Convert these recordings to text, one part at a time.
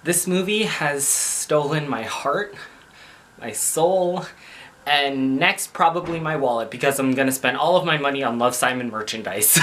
This movie has stolen my heart, my soul, and next probably my wallet because I'm gonna spend all of my money on Love, Simon merchandise.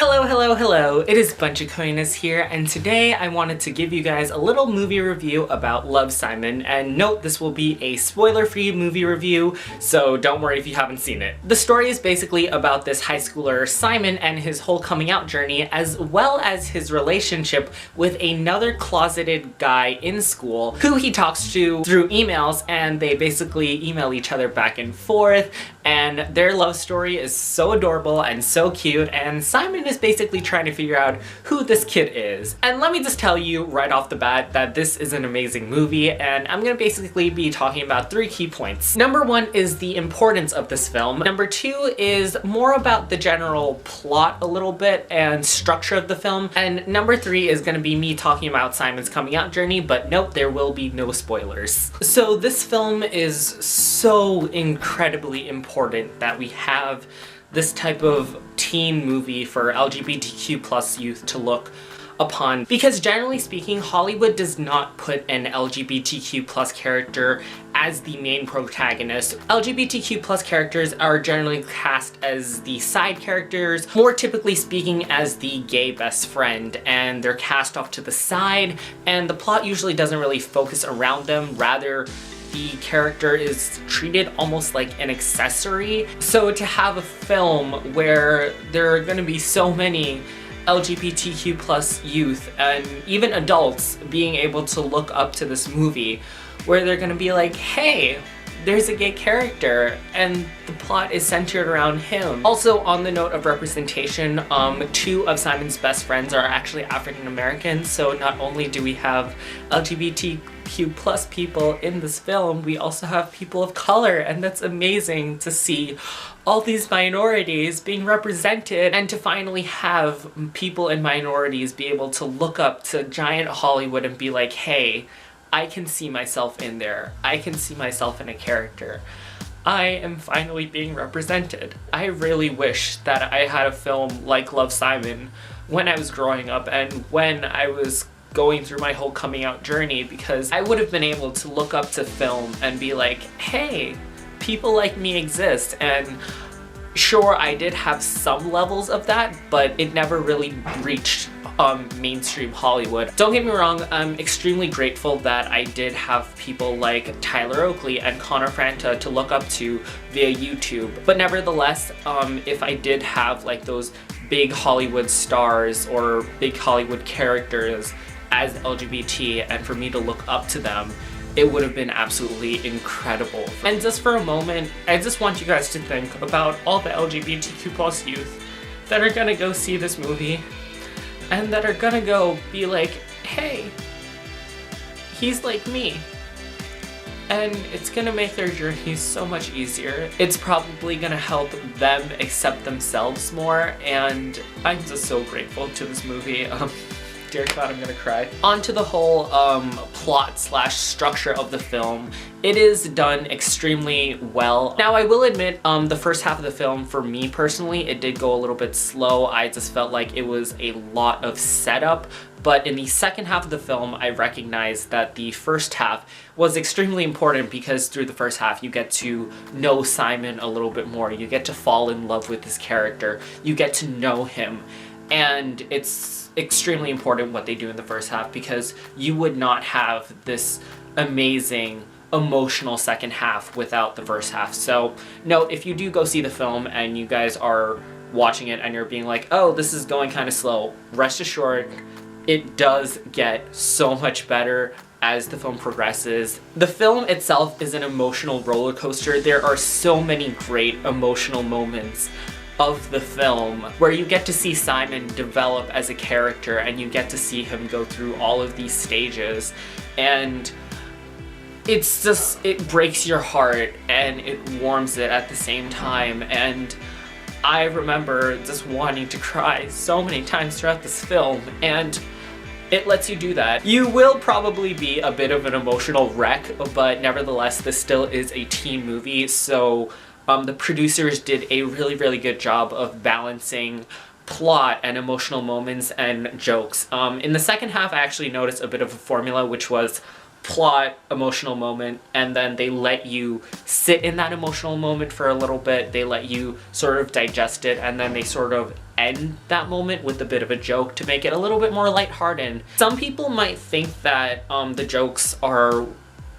Hello, hello, hello. It is Bunch of Codyness here, and today I wanted to give you guys a little movie review about Love, Simon, and note this will be a spoiler-free movie review, so don't worry if you haven't seen it. The story is basically about this high schooler Simon and his whole coming out journey, as well as his relationship with another closeted guy in school who he talks to through emails, and they basically email each other back and forth, and their love story is so adorable and so cute, and Simon is basically trying to figure out who this kid is. And let me just tell you right off the bat that this is an amazing movie, and I'm gonna basically be talking about 3 key points. Number 1 is the importance of this film. Number 2 is more about the general plot a little bit and structure of the film. And number 3 is gonna be me talking about Simon's coming out journey, but nope, there will be no spoilers. So this film is so incredibly important that we have this type of teen movie for LGBTQ+ youth to look upon, because generally speaking, Hollywood does not put an LGBTQ+ character as the main protagonist. LGBTQ+ characters are generally cast as the side characters, more typically speaking as the gay best friend, and they're cast off to the side, and the plot usually doesn't really focus around them, rather the character is treated almost like an accessory. So to have a film where there are gonna be so many LGBTQ+ youth and even adults being able to look up to this movie, where they're gonna be like, hey, there's a gay character and the plot is centered around him. Also, on the note of representation, 2 of Simon's best friends are actually African American, so not only do we have LGBTQ+ people in this film, we also have people of color, and that's amazing to see all these minorities being represented, and to finally have people in minorities be able to look up to giant Hollywood and be like, hey, I can see myself in there. I can see myself in a character. I am finally being represented. I really wish that I had a film like Love, Simon when I was growing up and when I was going through my whole coming out journey, because I would have been able to look up to film and be like, hey, people like me exist. And sure, I did have some levels of that, but it never really reached mainstream Hollywood. Don't get me wrong, I'm extremely grateful that I did have people like Tyler Oakley and Connor Franta to look up to via YouTube. But nevertheless, if I did have like those big Hollywood stars or big Hollywood characters as LGBT, and for me to look up to them, it would have been absolutely incredible. And just for a moment, I just want you guys to think about all the LGBTQ+ youth that are gonna go see this movie and that are gonna go be like, hey, he's like me. And it's gonna make their journey so much easier. It's probably gonna help them accept themselves more, and I'm just so grateful to this movie. Dear God, I'm gonna cry. On to the whole plot/structure of the film. It is done extremely well. Now, I will admit, the first half of the film, for me personally, it did go a little bit slow. I just felt like it was a lot of setup. But in the second half of the film, I recognized that the first half was extremely important, because through the first half, you get to know Simon a little bit more. You get to fall in love with this character. You get to know him. And it's extremely important what they do in the first half, because you would not have this amazing emotional second half without the first half. So note, if you do go see the film and you guys are watching it and you're being like, oh, this is going kind of slow, rest assured, it does get so much better as the film progresses. The film itself is an emotional roller coaster. There are so many great emotional moments of the film where you get to see Simon develop as a character, and you get to see him go through all of these stages, and it's just, it breaks your heart and it warms it at the same time. And I remember just wanting to cry so many times throughout this film, and it lets you do that. You will probably be a bit of an emotional wreck, but nevertheless, this still is a teen movie, so the producers did a really, really good job of balancing plot and emotional moments and jokes. In the second half, I actually noticed a bit of a formula, which was plot, emotional moment, and then they let you sit in that emotional moment for a little bit. They let you sort of digest it, and then they sort of end that moment with a bit of a joke to make it a little bit more lighthearted. Some people might think that the jokes are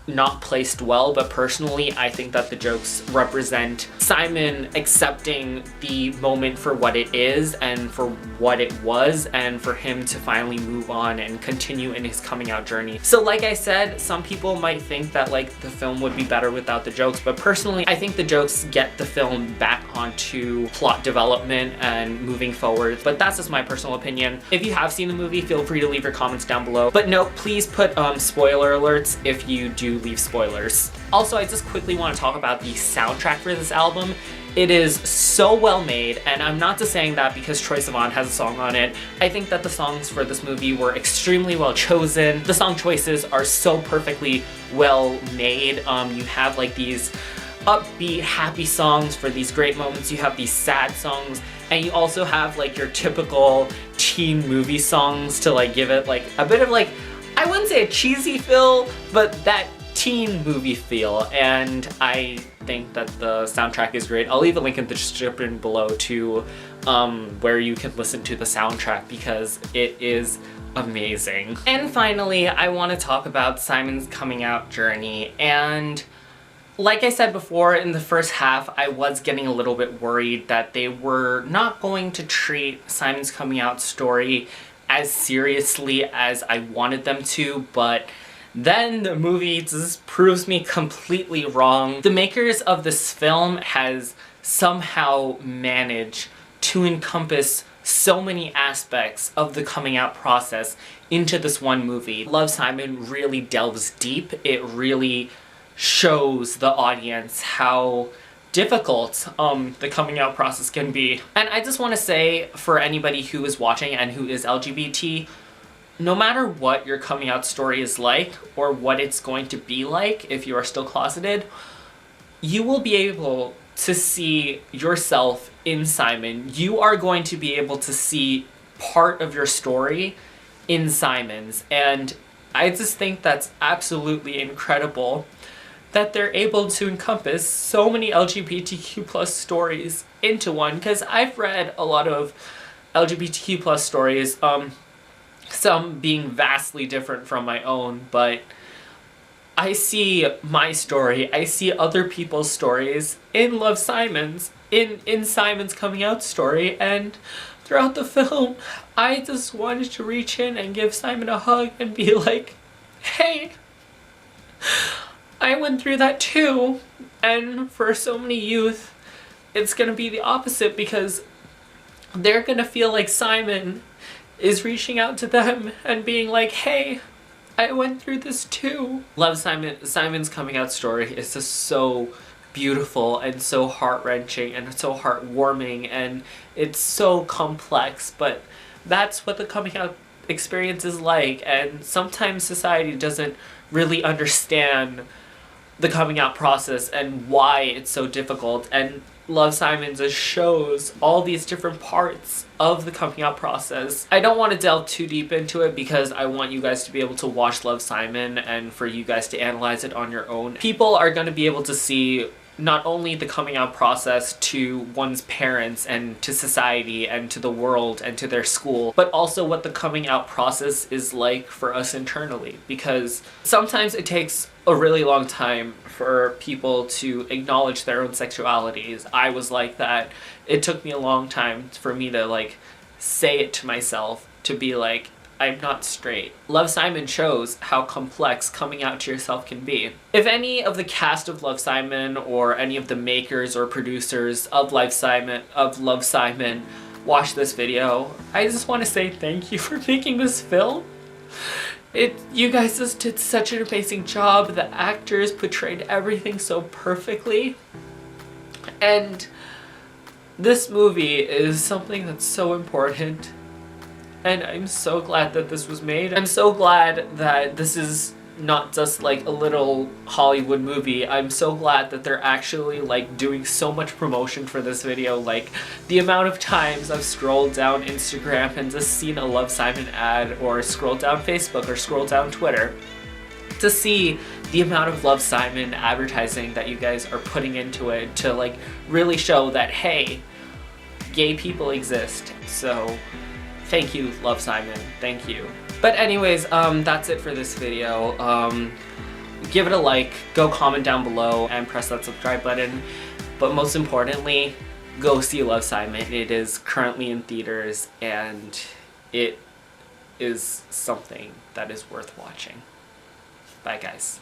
not placed well, but personally I think that the jokes represent Simon accepting the moment for what it is and for what it was, and for him to finally move on and continue in his coming out journey. So like I said, some people might think that like the film would be better without the jokes, but personally I think the jokes get the film back onto plot development and moving forward. But that's just my personal opinion. If you have seen the movie, feel free to leave your comments down below. But no, please put spoiler alerts if you do leave spoilers. Also, I just quickly want to talk about the soundtrack for this album. It is so well made, and I'm not just saying that because Troye Sivan has a song on it. I think that the songs for this movie were extremely well chosen. The song choices are so perfectly well made. You have like these upbeat, happy songs for these great moments. You have these sad songs, and you also have like your typical teen movie songs to like give it like a bit of like, I wouldn't say a cheesy feel, but that teen movie feel. And I think that the soundtrack is great. I'll leave a link in the description below to where you can listen to the soundtrack because it is amazing. And finally, I want to talk about Simon's coming out journey. And like I said before, in the first half, I was getting a little bit worried that they were not going to treat Simon's coming out story as seriously as I wanted them to, but then the movie just proves me completely wrong. The makers of this film has somehow managed to encompass so many aspects of the coming out process into this one movie. Love, Simon really delves deep. It really shows the audience how difficult the coming out process can be. And I just want to say, for anybody who is watching and who is LGBT, no matter what your coming out story is like, or what it's going to be like if you are still closeted, you will be able to see yourself in Simon. You are going to be able to see part of your story in Simon's, and I just think that's absolutely incredible that they're able to encompass so many LGBTQ plus stories into one, because I've read a lot of LGBTQ plus stories, some being vastly different from my own, but I see my story, I see other people's stories in Love, Simon's, in Simon's coming out story, and throughout the film, I just wanted to reach in and give Simon a hug and be like, hey, I went through that too. And for so many youth, it's gonna be the opposite, because they're gonna feel like Simon is reaching out to them and being like, hey, I went through this too. Love, Simon's coming out story is just so beautiful and so heart-wrenching and so heartwarming, and it's so complex, but that's what the coming out experience is like. And sometimes society doesn't really understand the coming out process and why it's so difficult, and Love, Simon just shows all these different parts of the coming out process. I don't want to delve too deep into it because I want you guys to be able to watch Love, Simon and for you guys to analyze it on your own. People are going to be able to see not only the coming out process to one's parents and to society and to the world and to their school, but also what the coming out process is like for us internally, because sometimes it takes a really long time for people to acknowledge their own sexualities. I was like that. It took me a long time for me to like say it to myself, to be like, I'm not straight. Love, Simon shows how complex coming out to yourself can be. If any of the cast of Love, Simon or any of the makers or producers of Love, Simon watch this video, I just want to say thank you for making this film. You guys just did such an amazing job. The actors portrayed everything so perfectly. And this movie is something that's so important. And I'm so glad that this was made. I'm so glad that this is not just like a little Hollywood movie. I'm so glad that they're actually like doing so much promotion for this video. Like the amount of times I've scrolled down Instagram and just seen a Love Simon ad, or scrolled down Facebook, or scrolled down Twitter to see the amount of Love Simon advertising that you guys are putting into it to like really show that, hey, gay people exist. So thank you, Love Simon, thank you. But anyways, that's it for this video. Give it a like, go comment down below, and press that subscribe button. But most importantly, go see Love Simon. It is currently in theaters, and it is something that is worth watching. Bye guys.